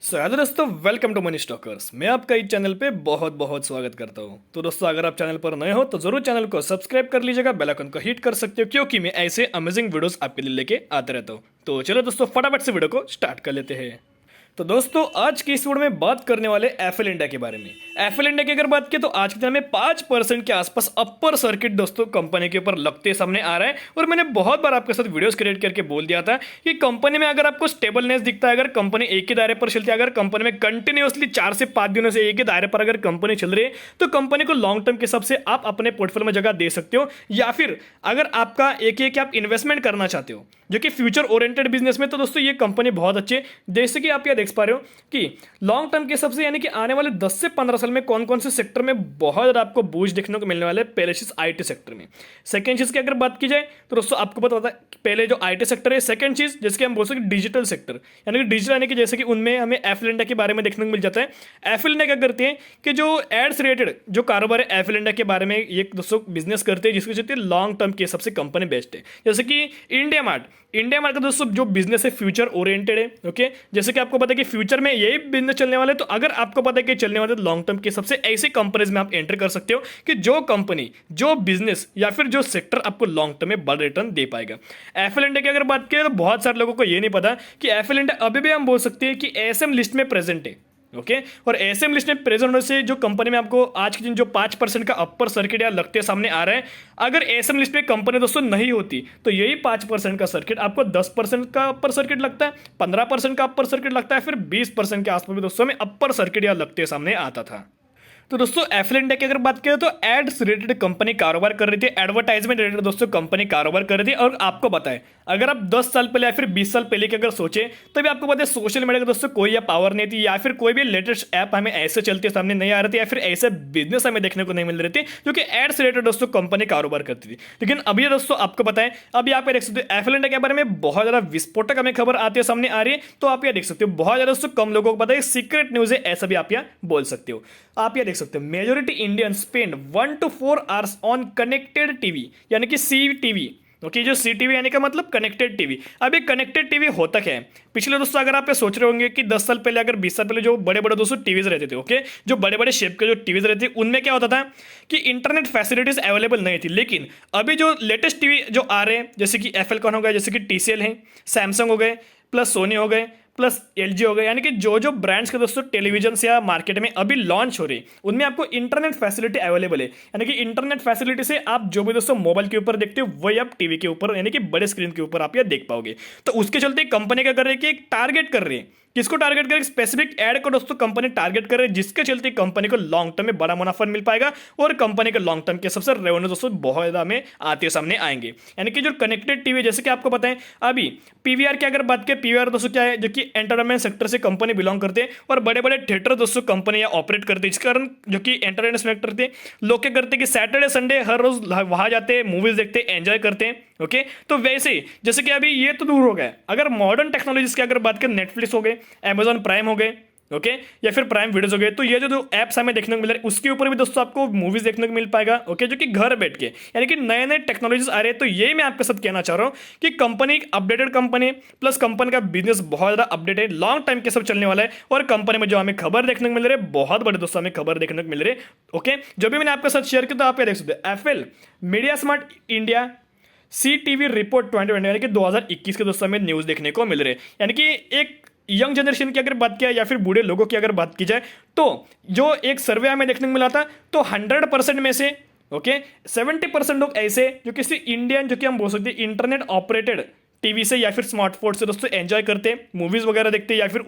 Hello दोस्तों, welcome to money stalkers. मैं आपका इस चैनल पे बहुत बहुत स्वागत करता हूँ। तो दोस्तों, अगर आप चैनल पर नए हो तो जरूर चैनल को सब्सक्राइब कर लीजिएगा, बेल आइकन को हिट कर सकते हो क्योंकि मैं ऐसे अमेजिंग वीडियोस आपके लिए लेके आते रहता हूँ। तो चलो दोस्तों, फटाफट से वीडियो को स्टार्ट कर लेते हैं। तो दोस्तों, आज की इस वीडियो में बात करने वाले एफएल इंडिया के बारे में। एफएल इंडिया की अगर बात की तो आज के दिन में 5% के आसपास अपर सर्किट दोस्तों कंपनी के ऊपर लगते सामने आ रहा है। और मैंने बहुत बार आपके साथ वीडियोस क्रिएट करके बोल दिया था कि कंपनी में अगर आपको स्टेबलनेस दिखता है, अगर कंपनी एक ही दायरे पर चलती है, अगर कंपनी में कंटिन्यूअसली 4 से 5 दिनों से एक ही दायरे पर अगर कंपनी चल रही है तो कंपनी को लॉन्ग टर्म के हिसाब से आप अपने पोर्टफोलियो में जगह दे सकते हो। या फिर अगर आपका एक आप इन्वेस्टमेंट करना चाहते हो जो कि फ्यूचर ओरिएंटेड बिजनेस में, तो दोस्तों ये कंपनी बहुत अच्छी है। जैसे कि आप यह देख पा रहे हो कि लॉन्ग टर्म के सबसे यानी कि आने वाले 10 से 15 साल में कौन कौन से सेक्टर में बहुत ज्यादा आपको बूस्ट देखने को मिलने वाले है। पहले चीज आईटी सेक्टर में, सेकंड चीज की अगर बात की जाए तो दोस्तों आपको पता होता है पहले जो आईटी सेक्टर है, सेकंड चीज जिसके हम बोल सकते डिजिटल सेक्टर, यानी कि डिजिटल यानी कि जैसे कि उनमें हमें एफएल इंडिया के बारे में देखने को मिल जाता है। एफएल इंडिया क्या करती है कि जो एड्स रिलेटेड जो कारोबार है एफएल इंडिया के बारे में ये दोस्तों बिजनेस करते हैं, जिसकी चलती है लॉन्ग टर्म के हिसाब से कंपनी बेस्ट है। जैसे कि इंडिया मार्ट का दोस्तों जो बिजनेस है फ्यूचर ओरिएंटेड है। ओके, जैसे कि आपको पता है कि फ्यूचर में यही बिजनेस चलने वाले, तो अगर आपको पता है कि चलने वाले लॉन्ग टर्म के सबसे ऐसे कंपनीज में आप एंटर कर सकते हो कि जो कंपनी जो बिजनेस या फिर जो सेक्टर आपको लॉन्ग टर्म में बड़ा रिटर्न दे पाएगा। एफएल इंडिया की अगर बात करें तो बहुत सारे लोगों को ये नहीं पता कि एफएल इंडिया अभी भी हम बोल सकते हैं कि एसएम लिस्ट में प्रेजेंट है। ओके, और एसएम लिस्ट में प्रेजेंट होने से जो कंपनी में आपको आज के दिन जो 5% का अपर सर्किट या लगते सामने आ रहा है, अगर एसएम लिस्ट में कंपनी दोस्तों नहीं होती तो यही 5% का सर्किट आपको 10% का अपर सर्किट लगता है, 15% का अपर सर्किट लगता है, फिर 20% के आसपास भी दोस्तों में अपर सर्किट या लगते सामने आता था। तो दोस्तों एफएल इंडिया की अगर बात करें तो एड्स रिलेटेड कंपनी कारोबार कर रही थी, एडवर्टाइजमेंट रिलेटेड दोस्तों कंपनी कारोबार कर रही थी। और आपको बताएं, अगर आप 10 साल पहले या फिर 20 साल पहले की अगर सोचे तो भी आपको पता है सोशल मीडिया का दोस्तों कोई या पावर नहीं थी, या फिर कोई भी लेटेस्ट ऐप हमें ऐसे चलते सामने नहीं आ रही थी, या फिर ऐसे बिजनेस हमें देखने को नहीं मिल रहे थे जो कि एड्स रिलेटेड दोस्तों कंपनी कारोबार करती थी। लेकिन अभी दोस्तों आपको बताएं, अभी आप देख सकते हो एफएल इंडिया के बारे में बहुत ज्यादा विस्फोटक हमें खबर आती है सामने आ रही है। तो आप यह देख सकते हो बहुत ज्यादा दोस्तों कम लोगों को पता है, सीक्रेट न्यूज है ऐसा भी आप यह बोल सकते हो। आप यह देख सकते हो majority Indian spend 1 to 4 hours on connected TV, यानी कि सी टीवी। ओके, जो सी टीवी यानी का मतलब कनेक्टेड टीवी। अब ये कनेक्टेड टीवी होता क्या है? पिछले दोस्तों अगर आप ये सोच रहे होंगे कि 10 साल पहले अगर 20 साल पहले जो बड़े बड़े दोस्तों टीवीज रहते थे, ओके, जो बड़े बड़े शेप के जो टीवीज रहते थे उनमें क्या होता था कि इंटरनेट फैसिलिटीज अवेलेबल नहीं थी। लेकिन अभी जो लेटेस्ट टीवी जो आ रहे हैं, जैसे कि एफएल कौन हो गए, जैसे कि टीसीएल है, सैमसंग हो गए, प्लस सोनी हो गए, प्लस एलजी हो गए, यानी कि जो जो ब्रांड्स के दोस्तों टेलीविजन या मार्केट में अभी लॉन्च हो रही है उनमें आपको इंटरनेट फैसिलिटी अवेलेबल है। यानी कि इंटरनेट फैसिलिटी से आप जो भी दोस्तों मोबाइल के ऊपर देखते हो वही आप टीवी के ऊपर यानी कि बड़े स्क्रीन के ऊपर आप ये देख पाओगे। तो उसके चलते कंपनी क्या कर रही है कि एक टारगेट कर रही है, किसको टारगेट कर, स्पेसिफिक एड को दोस्तों कंपनी टारगेट कर रही है, जिसके चलते कंपनी को लॉन्ग टर्म में बड़ा मुनाफा मिल पाएगा और कंपनी के लॉन्ग टर्म के सबसे रेवेन्यू दोस्तों बहुत ज्यादा में आते सामने आएंगे। यानी कि जो कनेक्टेड टीवी, जैसे कि आपको पता है अभी पीवीआर की अगर बात करें, पीवीआर दोस्तों क्या है, जो कि एंटरटेनमेंट सेक्टर से कंपनी बिलोंग करते हैं और बड़े बड़े थिएटर दोस्तों कंपनी ऑपरेट करते हैं, जिस कारण जो कि एंटरटेनमेंट सेक्टर थे लोग क्या करते हैं कि सैटरडे संडे हर रोज वहां जाते हैं, मूवीज देखते हैं, एंजॉय करते हैं। ओके, तो वैसे ही जैसे कि अभी ये तो दूर हो गया, अगर मॉडर्न टेक्नोलॉजीज की अगर बात करें, नेटफ्लिक्स हो गए, अमेजॉन प्राइम हो गए, ओके, या फिर प्राइम वीडियोस हो गए, तो ये जो एप्स हमें देखने को मिल रहे हैं उसके ऊपर भी दोस्तों आपको मूवीज देखने को मिल पाएगा। ओके, जो कि घर बैठ के यानी कि नए नए टेक्नोलॉजीज आ रहे हैं। तो यही मैं आपके साथ कहना चाह रहा हूँ कि कंपनी एक अपडेटेड कंपनी प्लस कंपनी का बिजनेस बहुत ज्यादा अपडेट है, लॉन्ग टाइम के सब चलने वाला है। और कंपनी में जो हमें खबर देखने को मिल रही है, बहुत बड़े दोस्तों हमें खबर देखने को मिल रही है। ओके, जो भी मैंने आपके साथ शेयर किया तो आप ये देख सकते हैं FL media smart India C TV report 2020 यानी कि 2021 के दोस्तों हमें न्यूज देखने को मिल रहे हैं। यानी कि एक यंग जनरेशन की अगर बात किया या फिर बूढ़े लोगों की अगर बात की जाए तो जो एक सर्वे हमें देखने को मिला था, तो 100% में से ओके 70% लोग ऐसे जो किसी इंडियन जो कि हम बोल सकते हैं इंटरनेट ऑपरेटेड टीवी से या फिर स्मार्टफोन से दोस्तों एंजॉय करते हैं, मूवीज वगैरह देखते हैं, या फिर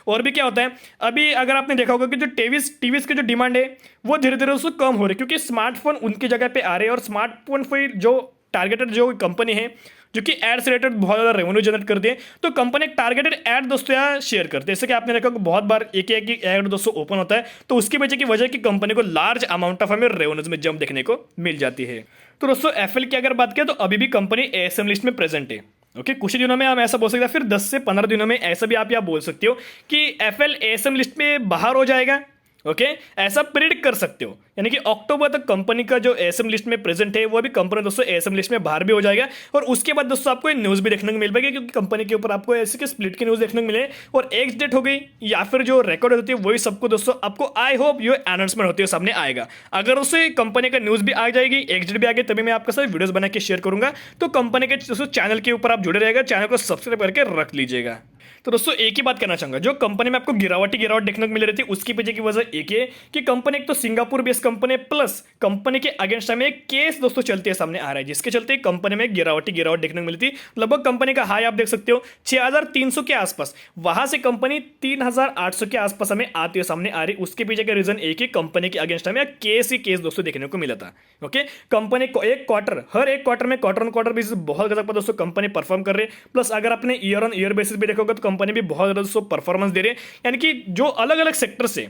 और भी क्या होता है, अभी अगर आपने देखा होगा कि जो टीवीज की जो डिमांड है वो धीरे धीरे दोस्तों कम हो रही है, क्योंकि स्मार्टफोन उनकी जगह पे आ रहे हैं और स्मार्टफोन फिर जो टारगेटेड जो कंपनी है जो कि एड्स रिलेटेड बहुत ज़्यादा रेवेन्यू जनरेट करती है, तो कंपनी एक टारगेटेड ऐड दोस्तों यहाँ शेयर करते हैं। जैसे कि आपने देखा कि बहुत बार एक ऐड दोस्तों ओपन होता है, तो उसकी वजह की वजह कि कंपनी को लार्ज अमाउंट ऑफ हमें रेवेन्यूज में जंप देखने को मिल जाती है। तो दोस्तों एफएल की अगर बात करें तो अभी भी कंपनी एएसएम लिस्ट में प्रेजेंट है। ओके, कुछ ही दिनों में हम ऐसा बोल सकते हैं, फिर 10 से 15 दिनों में ऐसा भी आप यहाँ बोल सकते हो कि एफएल एएसएम लिस्ट में बाहर हो जाएगा। ओके ऐसा प्रिडिक्ट कर सकते हो, यानी कि अक्टूबर तक कंपनी का जो एसएम लिस्ट में प्रेजेंट है वो भी कंपनी दोस्तों एसएम लिस्ट में बाहर भी हो जाएगा। और उसके बाद दोस्तों आपको न्यूज़ भी देखने को मिल पाएगी, क्योंकि कंपनी के ऊपर आपको ऐसे कि स्प्लिट की न्यूज़ देखने को मिले और एक्स डेट हो गई या फिर जो रिकॉर्ड होती है वही सबको दोस्तों आपको आई होप ये अनाउंसमेंट होती है सामने आएगा। अगर उससे कंपनी का न्यूज़ भी आ जाएगी, एक्स डेट भी आ गई, तभी मैं आपके साथ वीडियोस बना के शेयर करूंगा। तो कंपनी के दोस्तों चैनल के ऊपर आप जुड़े रहेगा, चैनल को सब्सक्राइब करके रख लीजिएगा। तो दोस्तों एक ही बात कहना चाहूंगा, जो कंपनी में आपको गिरावट देखने को मिल रही थी उसकी पीछे की वजह एक है कि कंपनी एक तो Singapore based company plus company के अगेंस्ट में एक केस दोस्तों चलते हैं सामने आ रहा है, जिसके चलते कंपनी में गिरावट देखने को मिली थी। लगभग कंपनी का हाई आप देख सकते हो 6300 के आसपास, वहां से कंपनी 3800 के आसपास हमें आती है सामने आ रही। उसके पीछे का रीजन एक ही कंपनी के अगेंस्ट में केस ही केस दोस्तों देखने को मिला था। ओके कंपनी को एक क्वार्टर हर एक क्वार्टर में क्वार्टर ऑन क्वार्टर बेसिस बहुत गजब पर दोस्तों कंपनी परफॉर्म कर रही है। प्लस अगर आपने ईयर ऑन ईयर बेसिस भी देखोगे तो कंपनी भी बहुत ज्यादा दोस्तों परफॉर्मेंस दे रही है, यानी कि जो अलग अलग सेक्टर से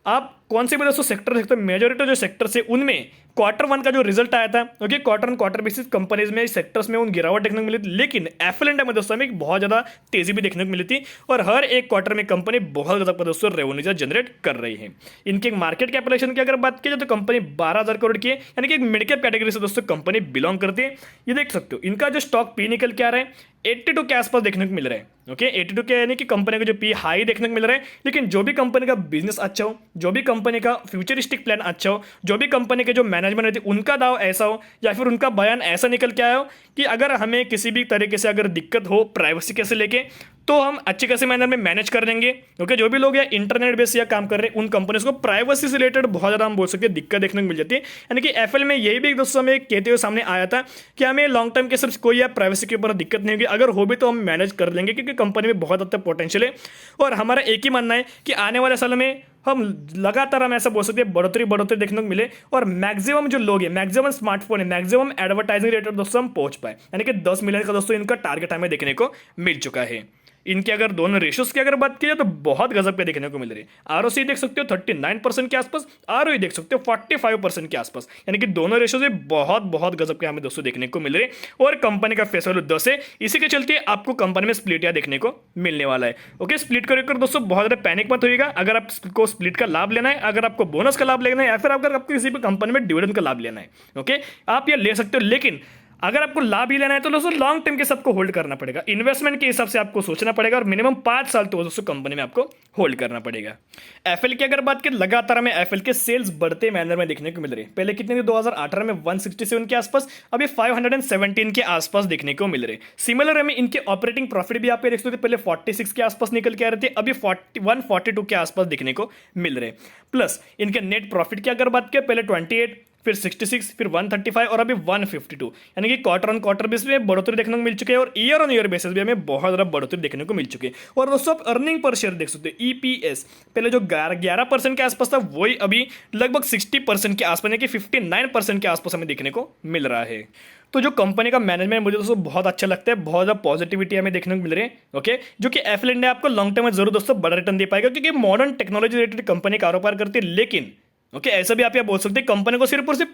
आप कौन से भी दोस्तों सेक्टर देखते हो, मेजोरिटी जो सेक्टर से उनमें क्वार्टर वन का जो रिजल्ट आया था, okay quarter on quarter basis companies में सेक्टर्स में उन गिरावट देखने को मिली थी। लेकिन एफएल इंडिया में दोस्तों में बहुत ज्यादा तेजी भी देखने को मिली थी और हर एक क्वार्टर में कंपनी बहुत ज्यादा दोस्तों रेवेन्यू जनरेट कर रही है। इनके मार्केट कैपिटलाइजेशन की अगर बात की जाए तो कंपनी 12,000 करोड़ की है, यानी कि एक मिड कैप कैटेगरी से दोस्तों कंपनी बिलोंग करती है। ये देख सकते हो इनका जो स्टॉक पी निकल के आ रहा है 82 के आसपास देखने को मिल रहा है। ओके 82 के यानी कि कंपनी का जो पी हाई देखने को मिल रहा है। लेकिन जो भी कंपनी का बिजनेस अच्छा हो, जो भी कंपनी का फ्यूचरिस्टिक प्लान अच्छा हो, जो भी कंपनी के जो मैनेजमेंट रहती है उनका दाव ऐसा हो या फिर उनका बयान ऐसा निकल के आया हो कि अगर हमें किसी भी तरीके से अगर दिक्कत हो प्राइवेसी कैसे लेके तो हम अच्छे खासे मैनर में मैनेज कर देंगे। ओके जो भी लोग या इंटरनेट बेस या काम कर रहे हैं उन कंपनीज को प्राइवेसी से रिलेटेड बहुत ज़्यादा हम बोल सकते हैं दिक्कत देखने को मिल जाती है। यानी कि एफएल में यही भी दोस्तों हमें कहते हुए सामने आया था कि हमें लॉन्ग टर्म के सिर्फ कोई या प्राइवेसी के ऊपर दिक्कत नहीं होगी, अगर हो भी तो हम मैनेज कर लेंगे, क्योंकि कंपनी में बहुत हद तक पोटेंशियल है। और हमारा एक ही मानना है कि आने वाले सालों में हम लगातार हम ऐसा बोल सकते हैं बढ़ोतरी देखने को मिले और मैक्सिमम जो लोग हैं, मैक्सिमम स्मार्टफोन है, मैक्सिमम एडवर्टाइजिंग रेट दोस्तों हम पहुंच पाए, यानी कि 10 मिलियन का दोस्तों इनका टारगेट हमें देखने को मिल चुका है। इनके अगर दोनों रेशियोज की अगर बात की जाए तो बहुत गजब के देखने को मिल रही है। आरओसी देख सकते हो 39% के आसपास, आरओई देख सकते हो 45% के आसपास, यानी कि दोनों रेशियोज बहुत गजब के हमें दोस्तों देखने को मिल रहे हैं। और कंपनी का फेस वैल्यू 10 है, इसी के चलते आपको कंपनी में स्प्लिट या देखने को मिलने वाला है। ओके स्प्लिट को लेकर दोस्तों बहुत ज्यादा पैनिक मत होइएगा। अगर आपको स्प्लिट का लाभ लेना है, अगर आपको बोनस का लाभ लेना है या फिर अगर आपको किसी भी कंपनी में डिविडेंड का लाभ लेना है, ओके आप ये ले सकते हो। लेकिन अगर आपको लाभ ही लेना है तो दोस्तों लॉन्ग टर्म के सबको होल्ड करना पड़ेगा, इन्वेस्टमेंट के हिसाब से आपको सोचना पड़ेगा और मिनिमम 5 साल तो दोस्तों कंपनी में आपको होल्ड करना पड़ेगा। एफएल की अगर बात करें लगातार हमें एफएल के सेल्स बढ़ते मैनर में देखने को मिल रहे हैं। पहले कितने थे 2018 में 167 के आसपास, अभी 517 के आसपास देखने को मिल रहे हैं। सिमिलर हमें इनके ऑपरेटिंग प्रॉफिट भी आप देख सकते थे, पहले 46 के आसपास निकल के आ रहे थे, अभी 142 के आसपास देखने को मिल रहे हैं। प्लस इनके नेट प्रॉफिट की अगर बात करें पहले 28 फिर 66 फिर 135 और अभी 152, यानी कि क्वार्टर ऑन क्वार्टर बेसिस में बढ़ोतरी देखने को मिल चुकी है और ईयर ऑन ईयर बेसिस भी हमें बहुत ज़्यादा बढ़ोतरी देखने को मिल चुकी है। और दोस्तों आप अर्निंग पर शेयर देख सकते हो, ईपीएस पहले जो 11% के आसपास था वही अभी लगभग 60% के आसपास, यानी कि 59% के आसपास हमें देखने को मिल रहा है। तो जो कंपनी का मैनेजमेंट मुझे दोस्तों बहुत अच्छा लगता है, बहुत ज़्यादा पॉजिटिविटी हमें देखने को मिल रही है। ओके जो कि एफएल इंडिया आपको लॉन्ग टर्म में जरूर दोस्तों बड़ा रिटर्न दे पाएगा, क्योंकि मॉडर्न टेक्नोलॉजी रिलेटेड कंपनी कारोबार करती है। लेकिन ओके ऐसा भी आप यहाँ बोल सकते हैं कंपनी को सिर्फ और सिर्फ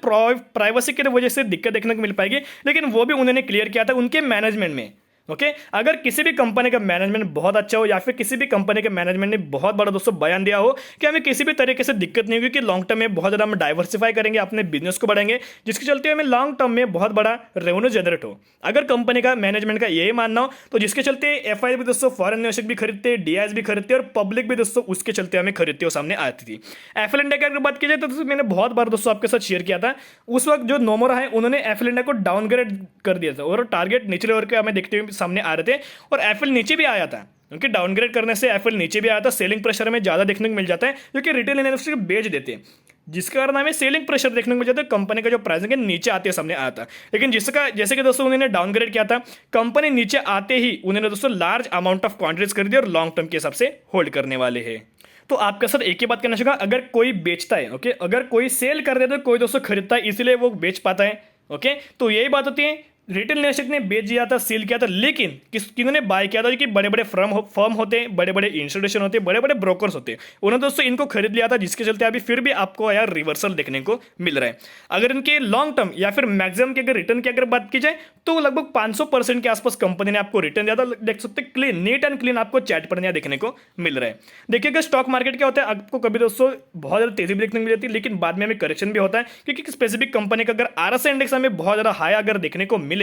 प्राइवेसी की वजह से दिक्कत देखने को मिल पाएगी, लेकिन वो भी उन्होंने क्लियर किया था उनके मैनेजमेंट में। ओके अगर किसी भी कंपनी का मैनेजमेंट बहुत अच्छा हो या फिर किसी भी कंपनी के मैनेजमेंट ने बहुत बड़ा दोस्तों बयान दिया हो कि हमें किसी भी तरीके से दिक्कत नहीं होगी कि लॉन्ग टर्म में बहुत ज़्यादा हम डाइवर्सिफाई करेंगे, अपने बिजनेस को बढ़ाएंगे, जिसके चलते हमें लॉन्ग टर्म में बहुत बड़ा रेवेन्यू जनरेट हो। अगर कंपनी का मैनेजमेंट का यही मानना हो तो जिसके चलते एफआई भी दोस्तों फॉरेन निवेशक भी खरीदते, डीआईएस भी खरीदते और पब्लिक भी दोस्तों उसके चलते हमें खरीदते हो सामने आती थी। एफएल इंडिया की अगर बात की जाए तो मैंने बहुत बार दोस्तों आपके साथ शेयर किया था, उस वक्त जो नोमोरा है उन्होंने एफएल इंडिया को डाउनग्रेड कर दिया था और टारगेट निचले ओर के हमें देखते हुए सामने आ रहे थे और एफएल नीचे भी आया था, क्योंकि डाउनग्रेड करने से एफएल नीचे भी आया था। सेलिंग प्रेशर में ज्यादा देखने को मिल जाता है, जो कि रिटेल इन्वेस्टर बेच देते हैं, जिसके कारण हमें सेलिंग प्रेशर देखने को मिल जाता है, कंपनी का जो प्राइसिंग है नीचे आते सामने आया था। लेकिन जिसका जैसे कि दोस्तों उन्होंने डाउनग्रेड किया था, कंपनी नीचे आते ही उन्होंने दोस्तों लार्ज अमाउंट ऑफ क्वांटिटीज कर दी और लॉन्ग टर्म के हिसाब से होल्ड करने वाले हैं। तो आपके साथ एक ही बात करना चाहिए, अगर कोई बेचता है, ओके अगर कोई सेल कर देता है तो कोई दोस्तों खरीदता है, इसीलिए वो बेच पाता है। ओके तो यही बात होती है रिटेल इन्वेस्टर ने बेच दिया था, सील किया था, लेकिन किन्होंने बाय किया था? जो कि बड़े बड़े फर्म होते हैं, बड़े बड़े इंस्टीट्यूशन होते हैं, बड़े बड़े ब्रोकर्स होते हैं, उन्होंने दोस्तों इनको खरीद लिया था, जिसके चलते अभी फिर भी आपको यार रिवर्सल देखने को मिल रहा है। अगर इनके लॉन्ग टर्म या फिर मैक्सिमम के अगर रिटर्न की अगर बात की जाए तो लगभग 500% के आसपास कंपनी ने आपको रिटर्न दिया था। देख सकते हैं क्लीन, नीट एंड क्लीन आपको चैट पर यहाँ देखने को मिल रहा है। देखिएगा स्टॉक मार्केट क्या होता है, आपको कभी दोस्तों बहुत ज्यादा तेजी भी देखने को मिल जाती है, लेकिन बाद में हमें करेक्शन भी होता है, क्योंकि स्पेसिफिक कंपनी का अगर आरएसआई इंडेक्स हमें बहुत ज्यादा हाई अगर देखने को मिले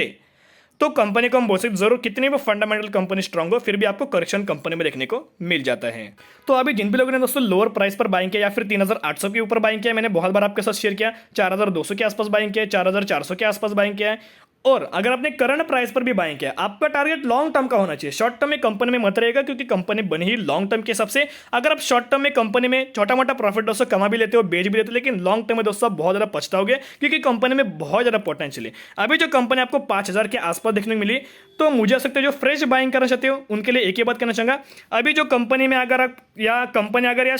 तो कंपनी को हम बोल सकते जरूर, कितनी भी फंडामेंटल कंपनी स्ट्रांग हो फिर भी आपको करेक्शन कंपनी में देखने को मिल जाता है। तो अभी जिन भी लोगों ने दोस्तों लोअर प्राइस पर बाइंग किया या फिर 3800 के ऊपर बाइंग किया, मैंने बहुत बार आपके साथ शेयर किया, 4200 के आसपास बाइंग किया, 4400 के आसपास बाइंग किया है। और अगर आपने करंट प्राइस पर भी बाइंग किया, आपका टारगेट लॉन्ग टर्म का होना चाहिए, शॉर्ट टर्म में कंपनी में मत रहेगा, क्योंकि कंपनी बनी ही लॉन्ग टर्म के हिसाब से। अगर आप शॉर्ट टर्म में कंपनी में छोटा मोटा प्रॉफिट दोस्तों कमा भी लेते हो, बेच भी लेते हो, लेकिन लॉन्ग टर्म में दोस्तों बहुत ज्यादा पछताओगे, क्योंकि कंपनी में बहुत ज्यादा पोटेंशियल है। अभी जो कंपनी आपको 5000 के आसपास देखने को मिली, तो मुझे सकते जो फ्रेश बाइंग करना चाहते हो उनके लिए एक ही बात कहना चाहूंगा, अभी जो कंपनी में अगर आप या कंपनी अगर या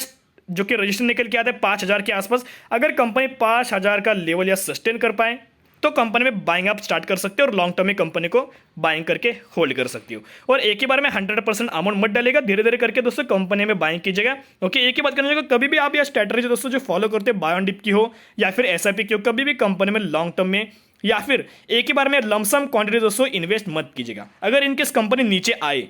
जो कि रजिस्टर निकल के आते हैं 5000 के आसपास, अगर कंपनी 5000 का लेवल या सस्टेन कर पाए तो कंपनी में बाइंग आप स्टार्ट कर सकते हो और लॉन्ग टर्म में कंपनी को बाइंग करके होल्ड कर सकती हो। और एक ही बार में 100% अमाउंट मत डालेगा, धीरे धीरे करके दोस्तों कंपनी में बाइंग कीजिएगा। ओके, एक ही बात करना चाहिए, कभी भी आप यह स्ट्रैटेजी दोस्तों जो फॉलो करते हो, बाय ऑन डिप की हो या फिर एसआईपी की हो, कभी भी कंपनी में लॉन्ग टर्म में या फिर एक ही बार में लमसम क्वांटिटी दोस्तों इन्वेस्ट मत कीजिएगा। अगर इनकेस कंपनी नीचे आए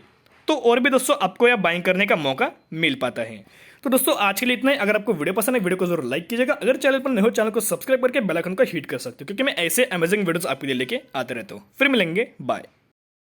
तो और भी दोस्तों आपको यह बाइंग करने का मौका मिल पाता है। तो दोस्तों आज के लिए इतना ही। अगर आपको वीडियो पसंद है, वीडियो को जरूर लाइक कीजिएगा। अगर चैनल पर नए हो, चैनल को सब्सक्राइब करके बेल आइकन को हिट कर सकते हो, क्योंकि मैं ऐसे अमेजिंग वीडियोस आपके लिए लेके आते रहता हूँ। फिर मिलेंगे, बाय।